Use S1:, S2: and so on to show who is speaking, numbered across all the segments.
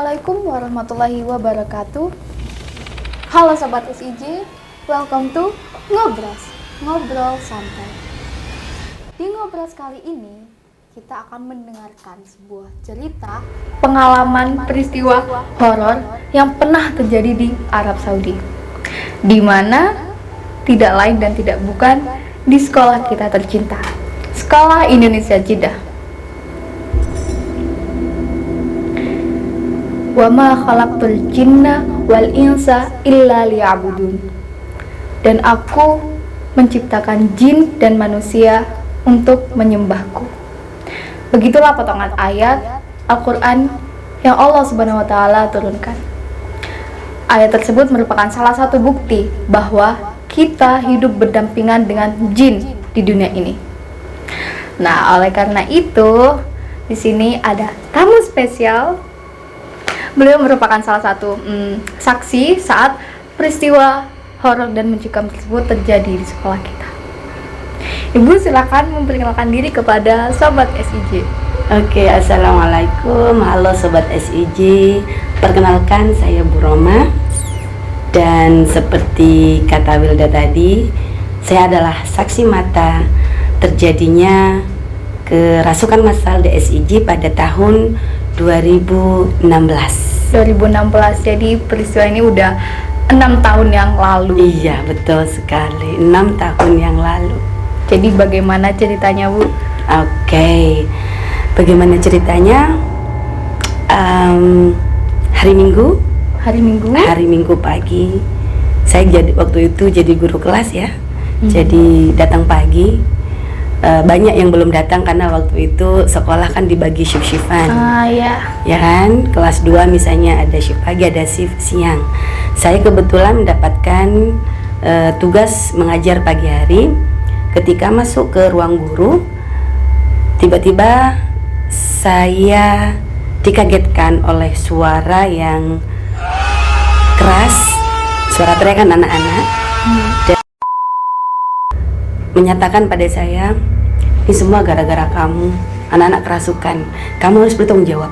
S1: Assalamualaikum warahmatullahi wabarakatuh. Halo Sobat SIJ, welcome to Ngobras, Ngobrol Santai. Di Ngobras kali ini, kita akan mendengarkan sebuah cerita pengalaman peristiwa horor yang pernah terjadi di Arab Saudi, di mana tidak lain dan tidak bukan di sekolah kita tercinta, Sekolah Indonesia Jeddah. Wa ma khalaqtul jinna wal insa illa liya'budun. Dan aku menciptakan jin dan manusia untuk menyembahku. Begitulah potongan ayat Al-Quran yang Allah Subhanahu wa Ta'ala turunkan. Ayat tersebut merupakan salah satu bukti bahwa kita hidup berdampingan dengan jin di dunia ini. Nah, oleh karena itu, di sini ada tamu spesial. Beliau merupakan salah satu saksi saat peristiwa horor dan mencekam tersebut terjadi di sekolah kita. Ibu silakan memperkenalkan diri kepada Sobat SIJ.
S2: Oke, assalamualaikum, halo Sobat SIJ. Perkenalkan, saya Bu Roma. Dan seperti kata Wilda tadi, saya adalah saksi mata terjadinya kerasukan massal di SIJ pada tahun 2016.
S1: Jadi peristiwa ini udah 6 tahun yang lalu.
S2: Iya, betul sekali, 6 tahun yang lalu.
S1: Jadi bagaimana ceritanya, Bu?
S2: Oke, bagaimana ceritanya? Hari Minggu pagi, saya waktu itu jadi guru kelas ya. Jadi datang pagi. Banyak yang belum datang karena waktu itu sekolah kan dibagi shift-shiftan. Ya kan, kelas 2 misalnya ada shift pagi, ada shift siang. Saya kebetulan mendapatkan tugas mengajar pagi hari. Ketika masuk ke ruang guru, tiba-tiba saya dikagetkan oleh suara yang keras, suara teriakan anak-anak, dan menyatakan pada saya, ini semua gara-gara kamu, anak-anak kerasukan, kamu harus bertanggung jawab.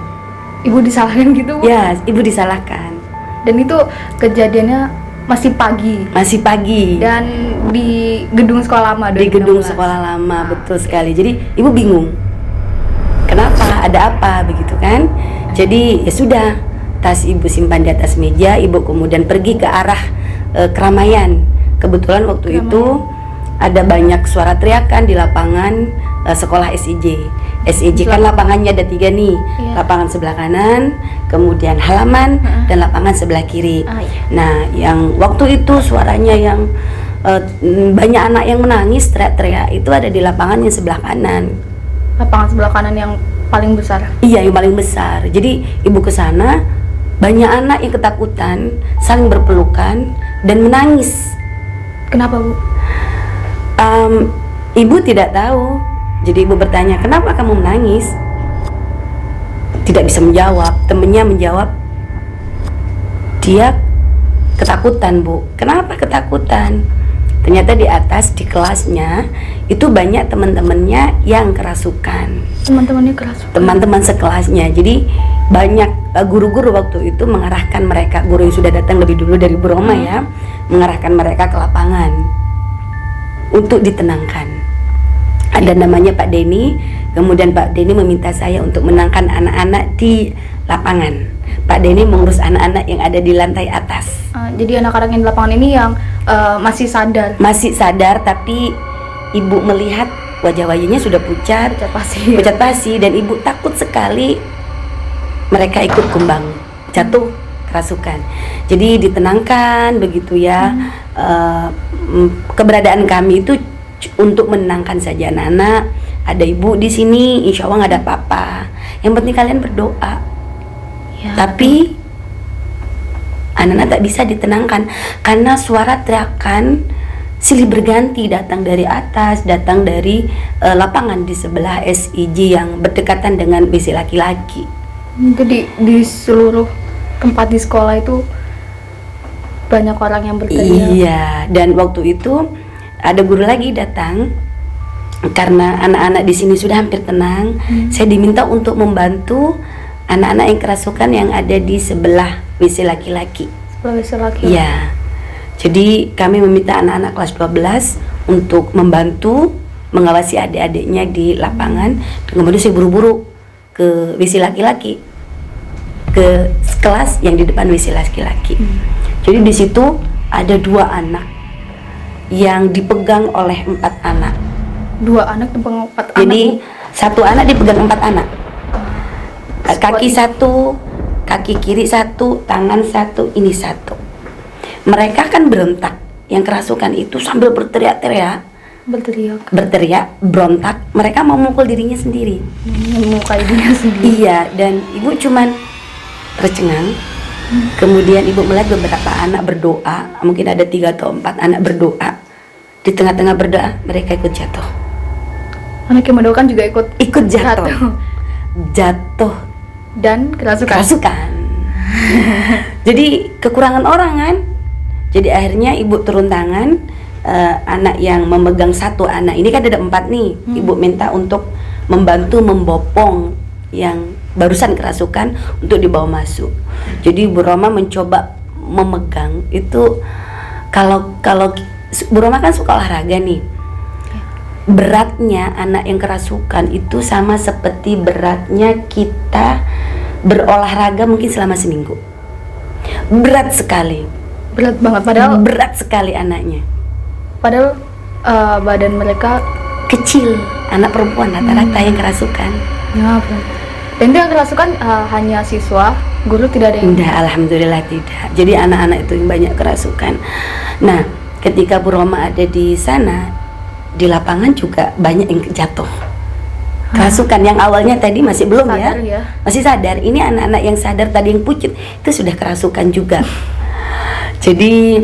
S1: Ibu disalahkan gitu, Bu?
S2: Ya, ibu disalahkan.
S1: Dan itu kejadiannya masih pagi. Dan di gedung sekolah lama.
S2: Di gedung sekolah lama, betul sekali. Jadi ibu bingung, kenapa, ada apa begitu kan? Jadi ya sudah, tas ibu simpan di atas meja, ibu kemudian pergi ke arah keramaian. Kebetulan waktu itu ada banyak suara teriakan di lapangan sekolah SIJ. SIJ kan lapangannya ada 3 nih, lapangan sebelah kanan, kemudian halaman, dan lapangan sebelah kiri. Nah, yang waktu itu suaranya yang banyak anak yang menangis, teriak-teriak, itu ada di lapangan yang sebelah kanan.
S1: Lapangan sebelah kanan yang paling besar? Iya,
S2: yang paling besar. Jadi ibu ke sana, banyak anak yang ketakutan, saling berpelukan dan menangis.
S1: Kenapa, Bu?
S2: Ibu tidak tahu. Jadi ibu bertanya, kenapa kamu menangis? Tidak bisa menjawab. Temennya menjawab, dia ketakutan, Bu. Kenapa ketakutan? Ternyata di atas, di kelasnya itu banyak teman-temannya yang kerasukan.
S1: Teman-temannya kerasukan?
S2: Teman-teman sekelasnya. Jadi banyak guru-guru waktu itu mengarahkan mereka, guru yang sudah datang lebih dulu dari Bu Roma ya, mengarahkan mereka ke lapangan untuk ditenangkan. Ada namanya Pak Denny, kemudian Pak Denny meminta saya untuk menenangkan anak-anak di lapangan. Pak Denny mengurus anak-anak yang ada di lantai atas.
S1: Jadi anak-anak yang di lapangan ini yang masih sadar? Masih sadar,
S2: tapi ibu melihat wajah-wajahnya sudah pucat pasi, dan ibu takut sekali mereka ikut kumbang, jatuh kerasukan. Jadi ditenangkan begitu ya. Keberadaan kami itu untuk menenangkan saja anak-anak. Ada ibu di sini, insya Allah nggak ada apa-apa. Yang penting kalian berdoa. Tapi anak-anak tak bisa ditenangkan karena suara teriakan silih berganti, datang dari atas, datang dari lapangan di sebelah SIJ yang berdekatan dengan WC laki-laki.
S1: Jadi di seluruh tempat di sekolah itu banyak orang yang berteriak.
S2: Iya, dan waktu itu ada guru lagi datang karena anak-anak di sini sudah hampir tenang. Saya diminta untuk membantu anak-anak yang kerasukan yang ada di sebelah WC laki-laki.
S1: Sebelah WC laki.
S2: Iya. Jadi kami meminta anak-anak kelas 12 untuk membantu mengawasi adik-adiknya di lapangan. Dan kemudian saya buru-buru ke WC laki-laki, ke kelas yang di depan WC laki-laki. Jadi di situ ada 2 anak yang dipegang oleh 4 anak.
S1: 2 anak dipegang 4 anak.
S2: Jadi 1 anak dipegang 4 anak. Kaki 1, kaki kiri 1, tangan 1, ini 1. Mereka kan berontak, yang kerasukan itu sambil berteriak-teriak, berontak. Mereka mau mukul dirinya sendiri,
S1: melukai dirinya sendiri.
S2: Iya, dan ibu cuman tercengang. Kemudian ibu melihat beberapa anak berdoa, mungkin ada 3 atau 4 anak berdoa. Di tengah-tengah berdoa, mereka ikut jatuh.
S1: Anak yang mendoakan juga ikut
S2: jatuh
S1: dan kerasukan.
S2: Jadi kekurangan orang kan. Jadi akhirnya ibu turun tangan, anak yang memegang 1 anak ini kan ada 4 nih. Ibu minta untuk membantu membopong yang barusan kerasukan untuk dibawa masuk. Jadi Bu Roma mencoba memegang itu. Kalau Bu Roma kan suka olahraga nih. Beratnya anak yang kerasukan itu sama seperti beratnya kita berolahraga mungkin selama seminggu. Berat sekali.
S1: Berat banget, padahal
S2: berat sekali anaknya.
S1: Padahal badan mereka
S2: kecil, anak perempuan rata-rata yang kerasukan.
S1: Ya, dan itu yang kerasukan hanya siswa, guru tidak ada yang.
S2: Enggak, alhamdulillah tidak. Jadi anak-anak itu yang banyak kerasukan. Nah, ketika Bu Roma ada di sana, di lapangan juga banyak yang jatuh. Kerasukan yang awalnya tadi masih belum
S1: sadar,
S2: ya, masih sadar. Ini anak-anak yang sadar tadi yang pucet itu sudah kerasukan juga. Jadi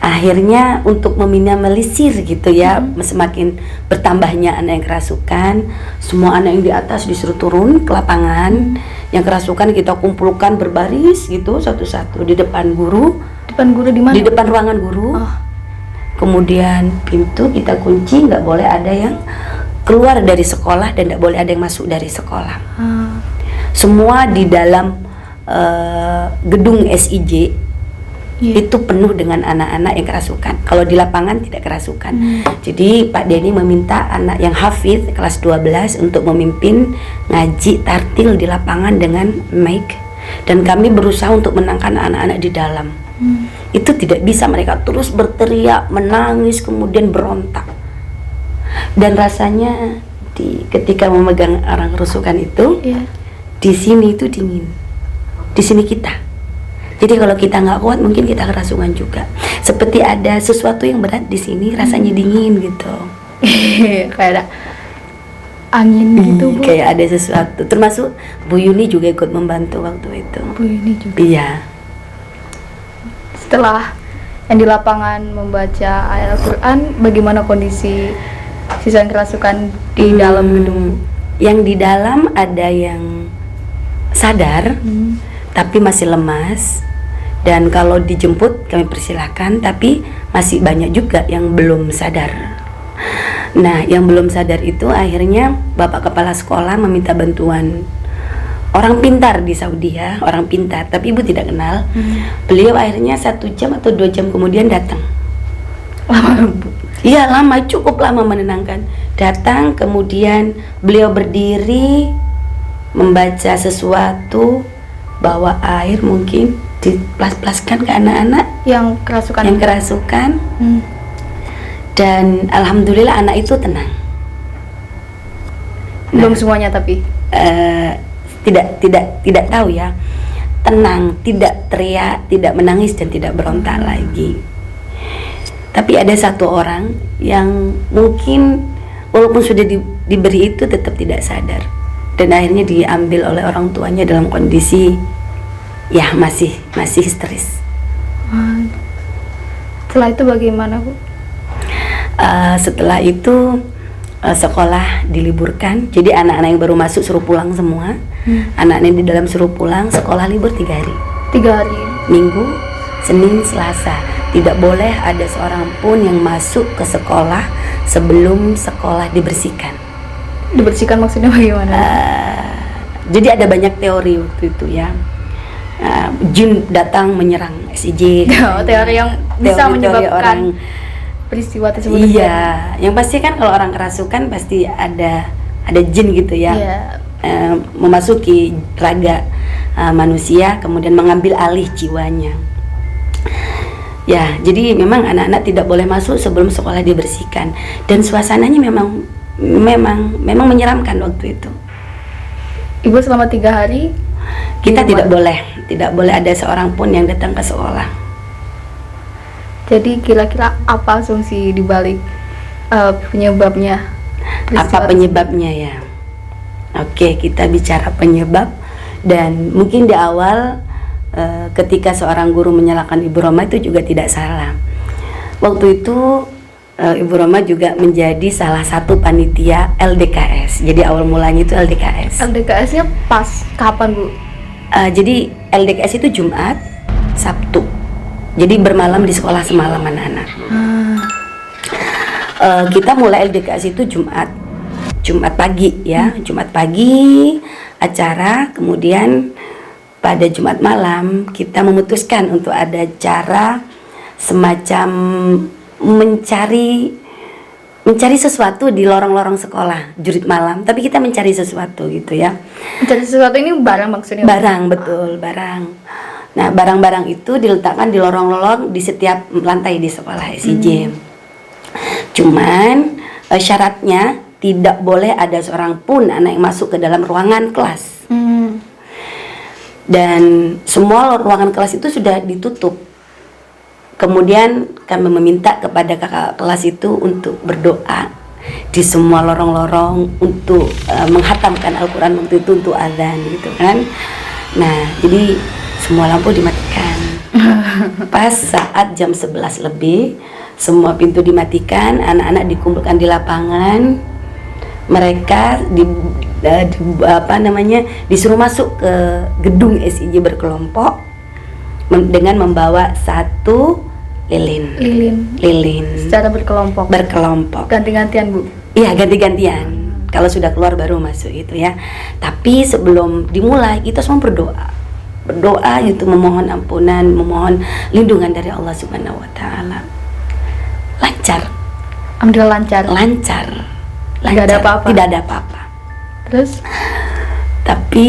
S2: akhirnya untuk meminimalisir gitu ya, semakin bertambahnya anak yang kerasukan, semua anak yang di atas disuruh turun ke lapangan. Yang kerasukan kita kumpulkan berbaris gitu satu-satu di depan guru.
S1: Depan guru di mana?
S2: Di depan ruangan guru. Kemudian pintu kita kunci, nggak boleh ada yang keluar dari sekolah dan nggak boleh ada yang masuk dari sekolah. Semua di dalam gedung SIJ itu penuh dengan anak-anak yang kerasukan. Kalau di lapangan tidak kerasukan. Jadi Pak Denny meminta anak yang hafidz kelas 12 untuk memimpin ngaji tartil di lapangan dengan mic, dan kami berusaha untuk menangkan anak-anak di dalam. Itu tidak bisa, mereka terus berteriak, menangis, kemudian berontak. Dan rasanya ketika memegang orang kerasukan itu, di sini itu dingin, di sini kita. Jadi kalau kita nggak kuat mungkin kita kerasukan juga. Seperti ada sesuatu yang berat di sini, rasanya dingin gitu.
S1: Kayak ada angin gitu, Bu.
S2: Kayak ada sesuatu. Termasuk Bu Yuni juga ikut membantu waktu itu.
S1: Bu Yuni juga.
S2: Iya.
S1: Setelah yang di lapangan membaca ayat Al-Quran, bagaimana kondisi sisa yang kerasukan di dalam gedung?
S2: Yang di dalam ada yang sadar, tapi masih lemas, dan kalau dijemput kami persilahkan, tapi masih banyak juga yang belum sadar. Nah, yang belum sadar itu akhirnya Bapak Kepala Sekolah meminta bantuan orang pintar di Saudi ya, orang pintar, tapi ibu tidak kenal. Beliau akhirnya 1 jam atau 2 jam kemudian datang.
S1: Lama, Bu?
S2: Iya, lama, cukup lama menenangkan. Datang, kemudian beliau berdiri membaca sesuatu, bawa air, mungkin diplas-plaskan ke anak-anak
S1: yang kerasukan.
S2: Dan alhamdulillah anak itu tenang.
S1: Belum semuanya tapi
S2: tidak tahu ya. Tenang, tidak teriak, tidak menangis, dan tidak berontak lagi. Tapi ada 1 orang yang mungkin walaupun sudah diberi itu tetap tidak sadar, dan akhirnya diambil oleh orang tuanya dalam kondisi ya masih histeris.
S1: Setelah itu bagaimana, Bu?
S2: Setelah itu sekolah diliburkan. Jadi anak-anak yang baru masuk suruh pulang semua. Anak-anak yang di dalam suruh pulang. Sekolah libur 3 hari.
S1: 3 hari.
S2: Minggu, Senin, Selasa. Tidak boleh ada seorang pun yang masuk ke sekolah sebelum sekolah dibersihkan.
S1: Dibersihkan maksudnya bagaimana?
S2: Jadi ada banyak teori waktu itu ya. Jin datang menyerang SIJ.
S1: Teori yang bisa
S2: Teori-teori
S1: menyebabkan
S2: orang,
S1: peristiwa tersebut.
S2: iya, yang pasti kan kalau orang kerasukan pasti ada jin gitu ya.
S1: Iya.
S2: Memasuki raga manusia, kemudian mengambil alih jiwanya. Ya, jadi memang anak-anak tidak boleh masuk sebelum sekolah dibersihkan, dan suasananya memang menyeramkan waktu itu.
S1: Ibu selama 3 hari
S2: Kita
S1: di rumah.
S2: tidak boleh ada seorang pun yang datang ke sekolah.
S1: Jadi kira-kira apa asumsi dibalik penyebabnya?
S2: Apa penyebabnya ya? Oke, kita bicara penyebab, dan mungkin di awal ketika seorang guru menyalahkan Ibu Roma itu juga tidak salah. Waktu itu Ibu Roma juga menjadi salah satu panitia LDKS. Jadi awal mulanya itu LDKS.
S1: LDKS-nya pas kapan, Bu?
S2: Jadi LDKS itu Jumat, Sabtu. Jadi bermalam di sekolah semalam anak-anak. Kita mulai LDKS itu Jumat pagi ya, Jumat pagi acara, kemudian pada Jumat malam kita memutuskan untuk ada acara semacam mencari sesuatu di lorong-lorong sekolah, jurit malam, tapi kita mencari sesuatu gitu ya.
S1: Mencari sesuatu ini barang maksudnya?
S2: Barang, betul, barang. Nah, barang-barang itu diletakkan di lorong-lorong di setiap lantai di sekolah SIJ. Cuman syaratnya tidak boleh ada seorang pun anak yang masuk ke dalam ruangan kelas. Dan semua ruangan kelas itu sudah ditutup. Kemudian kami meminta kepada kakak kelas itu untuk berdoa di semua lorong-lorong untuk menghatamkan Al-Quran waktu itu untuk azan gitu kan. Nah, jadi semua lampu dimatikan. Pas saat jam 11 lebih, semua pintu dimatikan, anak-anak dikumpulkan di lapangan. Mereka disuruh masuk ke gedung SIJ berkelompok dengan membawa satu lilin
S1: Secara berkelompok. Ganti-gantian, Bu?
S2: Iya, ganti-gantian. Kalau sudah keluar baru masuk itu ya. Tapi sebelum dimulai kita semua berdoa gitu, memohon ampunan, memohon lindungan dari Allah Subhanahu wa taala. Lancar.
S1: Alhamdulillah lancar. Tidak ada apa-apa.
S2: Tidak ada apa-apa.
S1: Terus?
S2: Tapi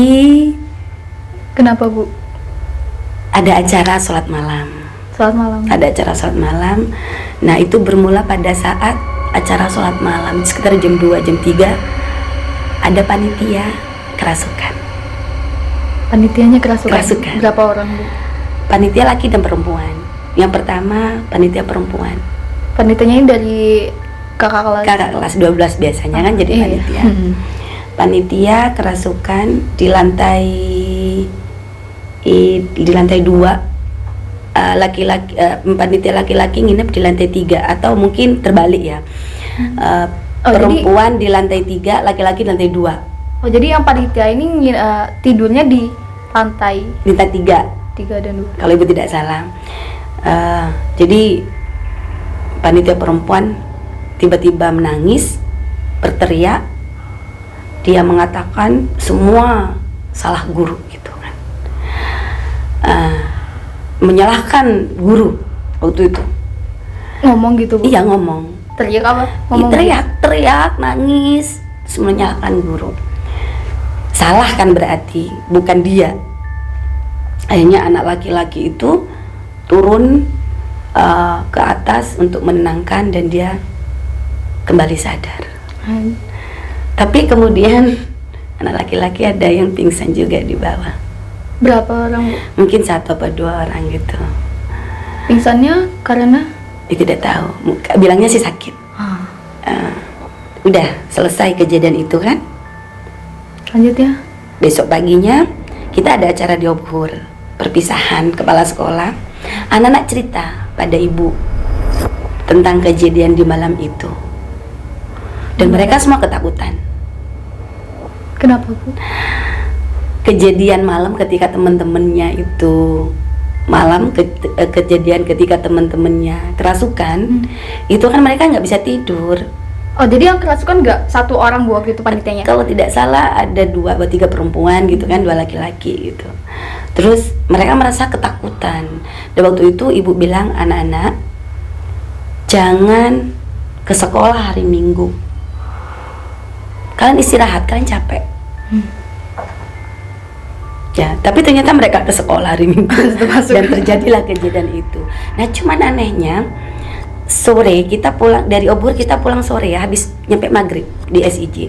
S1: kenapa, Bu?
S2: ada acara sholat malam. Ada acara sholat malam. Nah, itu bermula pada saat acara sholat malam sekitar jam 2, jam 3 ada panitia kerasukan.
S1: Panitianya kerasukan. Berapa orang, Bu?
S2: Panitia laki dan perempuan. Yang pertama panitia perempuan.
S1: Panitianya ini dari kakak kelas
S2: 12 biasanya kan jadi panitia. Panitia kerasukan di lantai 2. Laki-laki panitia laki-laki nginep di lantai 3 atau mungkin terbalik ya. Perempuan di lantai 3, laki-laki di lantai 2.
S1: Oh, jadi yang panitia ini tidurnya di lantai 3 dan 2.
S2: Kalau Ibu tidak salah. Jadi panitia perempuan tiba-tiba menangis, berteriak. Dia mengatakan semua salah guru gitu kan. Menyalahkan guru waktu itu.
S1: Ngomong gitu, Bu?
S2: Iya, ngomong.
S1: Teriak apa? Ngomong
S2: Teriak, nangis, terus menyalahkan guru. Salah kan berarti, bukan dia. Akhirnya anak laki-laki itu turun ke atas untuk menenangkan dan dia kembali sadar. Tapi kemudian anak laki-laki ada yang pingsan juga di bawah.
S1: Berapa orang, Bu?
S2: Mungkin 1 atau 2 orang gitu.
S1: Pingsannya karena?
S2: Tidak tahu. Bilangnya sih sakit. Udah selesai kejadian itu kan.
S1: Lanjutnya?
S2: Besok paginya kita ada acara di obhur, perpisahan kepala sekolah. Anak-anak cerita pada ibu tentang kejadian di malam itu. Dan mereka semua ketakutan.
S1: Kenapa, Bu?
S2: Kejadian malam ketika teman-temannya itu kejadian ketika teman-temannya kerasukan, itu kan mereka nggak bisa tidur.
S1: Oh, jadi yang kerasukan nggak satu orang Bu waktu itu panitianya?
S2: Kalau tidak salah ada 2 atau 3 perempuan gitu kan, 2 laki-laki gitu. Terus mereka merasa ketakutan. Dan waktu itu ibu bilang, anak-anak jangan ke sekolah hari Minggu. Kalian istirahat, kalian capek. Ya, tapi ternyata mereka ke sekolah hari Minggu dan terjadilah kejadian itu. Nah, cuman anehnya sore kita pulang dari obor, kita pulang sore ya, habis nyampe maghrib di SIJ.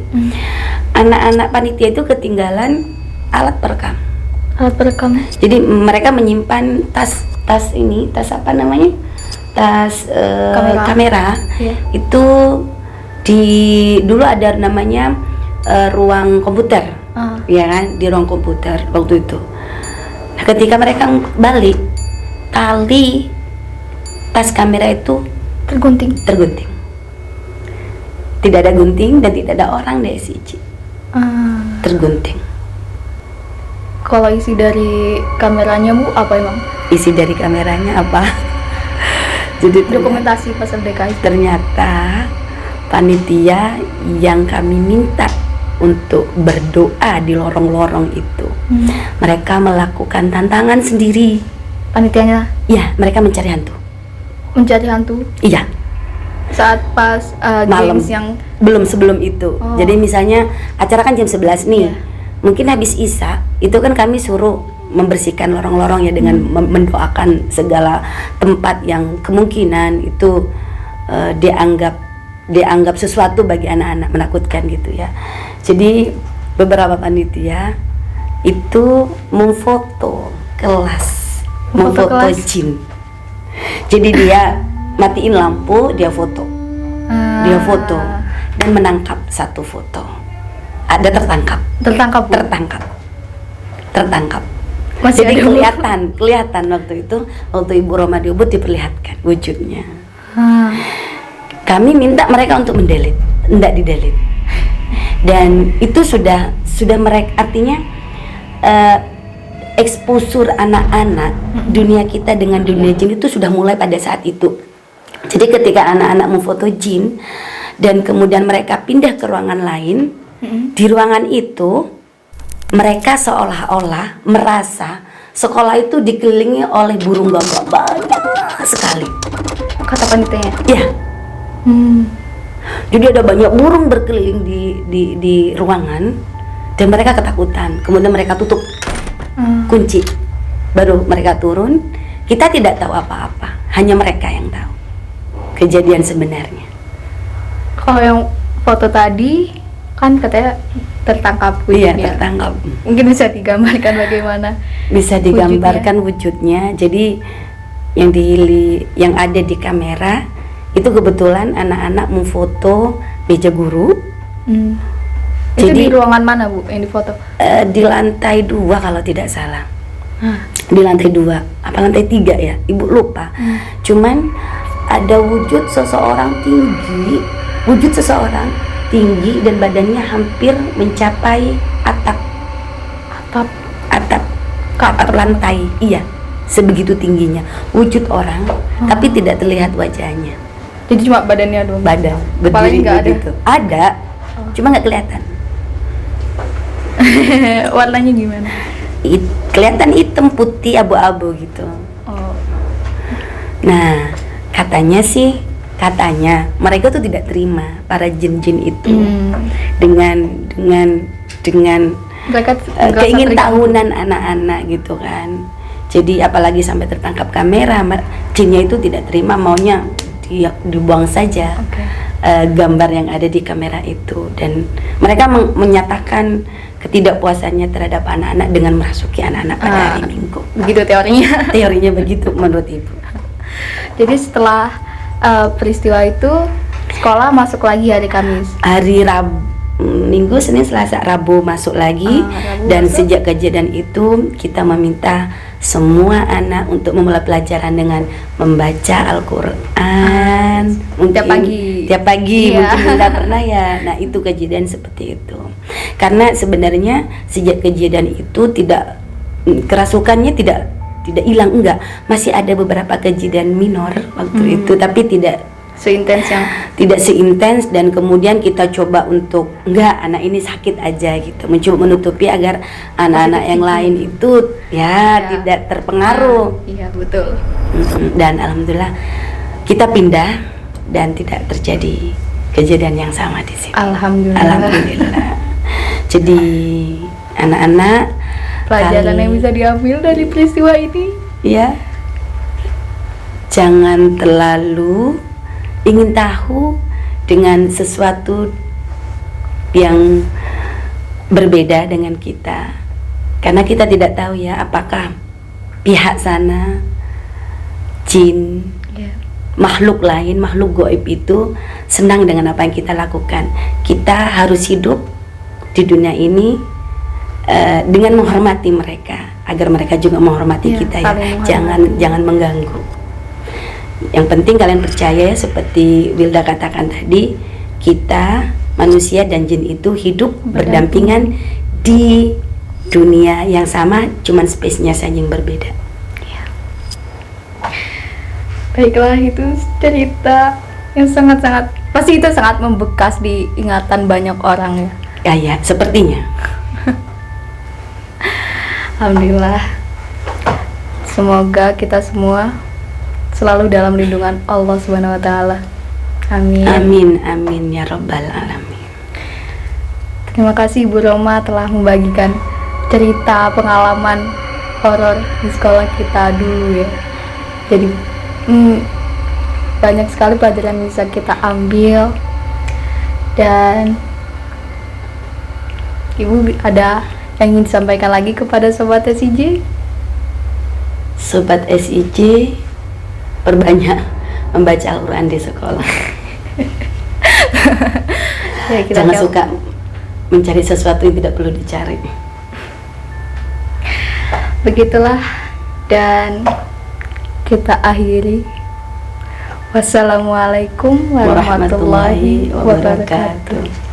S2: Anak-anak panitia itu ketinggalan alat perekam.
S1: Alat perekam.
S2: Jadi mereka menyimpan tas ini, tas apa namanya? Tas kamera.
S1: Yeah.
S2: Itu dulu ada namanya ruang komputer. Ya kan, di ruang komputer waktu itu. Nah, ketika mereka balik, tali tas kamera itu
S1: Tergunting.
S2: Tidak ada gunting dan tidak ada orang di SIJ. Tergunting.
S1: Kalau isi dari kameranya Bu apa emang?
S2: Isi dari kameranya apa? Jadi
S1: Dokumentasi pas LDKI.
S2: ternyata panitia yang kami minta untuk berdoa di lorong-lorong itu, mereka melakukan tantangan sendiri.
S1: Panitianya
S2: Ya, mereka mencari hantu.
S1: mencari hantu
S2: Iya.
S1: saat pas
S2: Malam.
S1: games yang
S2: Belum, sebelum itu.
S1: Oh.
S2: Jadi misalnya acara kan jam 11 nih.
S1: Iya.
S2: Mungkin habis Isya itu kan kami suruh membersihkan lorong-lorong ya, dengan mendoakan segala tempat yang kemungkinan itu dianggap sesuatu bagi anak-anak, menakutkan gitu ya. Jadi beberapa panitia itu memfoto kelas,
S1: Memfoto
S2: memfoto
S1: kelas.
S2: jin. Jadi dia matiin lampu, dia foto. Dia foto dan menangkap satu foto. Ada tertangkap.
S1: tertangkap Bu.
S2: Tertangkap.
S1: Masih
S2: Jadi
S1: ada, Bu?
S2: kelihatan waktu itu, waktu Ibu Roma di Ubud diperlihatkan wujudnya. Kami minta mereka untuk mendelete, tidak didelete. Dan itu sudah mereka, artinya eksposur anak-anak dunia kita dengan dunia jin itu sudah mulai pada saat itu. Jadi ketika anak-anak memfoto jin dan kemudian mereka pindah ke ruangan lain, di ruangan itu mereka seolah-olah merasa sekolah itu dikelilingi oleh burung gagak banyak sekali.
S1: Kata panitianya.
S2: Ya. Jadi ada banyak burung berkeliling di ruangan dan mereka ketakutan. Kemudian mereka tutup kunci, baru mereka turun. Kita tidak tahu apa-apa, hanya mereka yang tahu kejadian sebenarnya.
S1: Kalau yang foto tadi kan katanya tertangkap
S2: Iya,
S1: wujudnya.
S2: tertangkap.
S1: Mungkin bisa digambarkan bagaimana?
S2: Bisa digambarkan wujudnya. Jadi yang ada di kamera itu kebetulan anak-anak memfoto meja guru.
S1: Itu
S2: Jadi
S1: di ruangan mana Bu yang difoto?
S2: di lantai 2 kalau tidak salah. Di lantai 2 apa lantai 3 ya, Ibu lupa. Cuman ada wujud seseorang tinggi dan badannya hampir mencapai atap lantai. Iya, sebegitu tingginya wujud orang, tapi tidak terlihat wajahnya.
S1: Jadi cuma badannya doang.
S2: Badan
S1: Kepalanya
S2: berdiri
S1: nggak ada?
S2: begitu. Ada, cuma nggak kelihatan.
S1: Warnanya gimana?
S2: Kelihatan hitam putih abu-abu gitu.
S1: Oh.
S2: Nah, katanya mereka tuh tidak terima, para jin-jin itu dengan
S1: Mereka
S2: keingintahunan anak-anak gitu kan. Jadi apalagi sampai tertangkap kamera, jinnya itu tidak terima, maunya dibuang saja. Gambar yang ada di kamera itu, dan mereka menyatakan ketidakpuasannya terhadap anak-anak dengan merasuki anak-anak pada hari Minggu.
S1: Begitu teorinya.
S2: Teorinya begitu menurut Ibu.
S1: Jadi setelah peristiwa itu sekolah masuk lagi hari Kamis.
S2: Hari Minggu, Senin, Selasa, Rabu masuk lagi. Dan sejak kejadian itu kita meminta semua anak untuk memulai pelajaran dengan membaca Al-Quran.
S1: Tiap pagi.
S2: Iya. Mungkin tidak pernah ya. Nah, itu kejadian seperti itu. Karena sebenarnya sejak kejadian itu kerasukannya tidak hilang, enggak, masih ada beberapa kejadian minor waktu itu, tapi tidak
S1: seintens yang
S2: tidak seintens, dan kemudian kita coba untuk enggak, anak ini sakit aja gitu, mencoba menutupi agar anak-anak yang lain itu tidak terpengaruh.
S1: Iya, betul.
S2: Dan alhamdulillah kita pindah dan tidak terjadi kejadian yang sama di sini. Alhamdulillah. Jadi anak-anak,
S1: pelajaran yang bisa diambil dari peristiwa ini,
S2: ya, jangan terlalu ingin tahu dengan sesuatu yang berbeda dengan kita, karena kita tidak tahu ya apakah pihak sana, jin, makhluk lain, makhluk gaib itu senang dengan apa yang kita lakukan. Kita harus hidup di dunia ini dengan menghormati mereka, agar mereka juga menghormati kita ya. Jangan mengganggu. Yang penting kalian percaya ya, seperti Wilda katakan tadi, kita manusia dan jin itu hidup berdampingan di dunia yang sama, cuman space-nya saja yang berbeda.
S1: Baiklah, itu cerita yang sangat-sangat, pasti itu sangat membekas di ingatan banyak orang ya.
S2: Ya, sepertinya.
S1: Alhamdulillah. Semoga kita semua selalu dalam lindungan Allah Subhanahu wa taala. Amin.
S2: Amin, amin ya rabbal alamin.
S1: Terima kasih Ibu Roma telah membagikan cerita pengalaman horor di sekolah kita dulu ya. Jadi banyak sekali pelajaran yang bisa kita ambil. Dan Ibu ada yang ingin disampaikan lagi kepada Sobat SIJ?
S2: Sobat SIJ, perbanyak membaca Al-Quran di sekolah.
S1: Ya,
S2: jangan suka mencari sesuatu yang tidak perlu dicari.
S1: Begitulah, dan kita akhiri. Wassalamualaikum warahmatullahi wabarakatuh.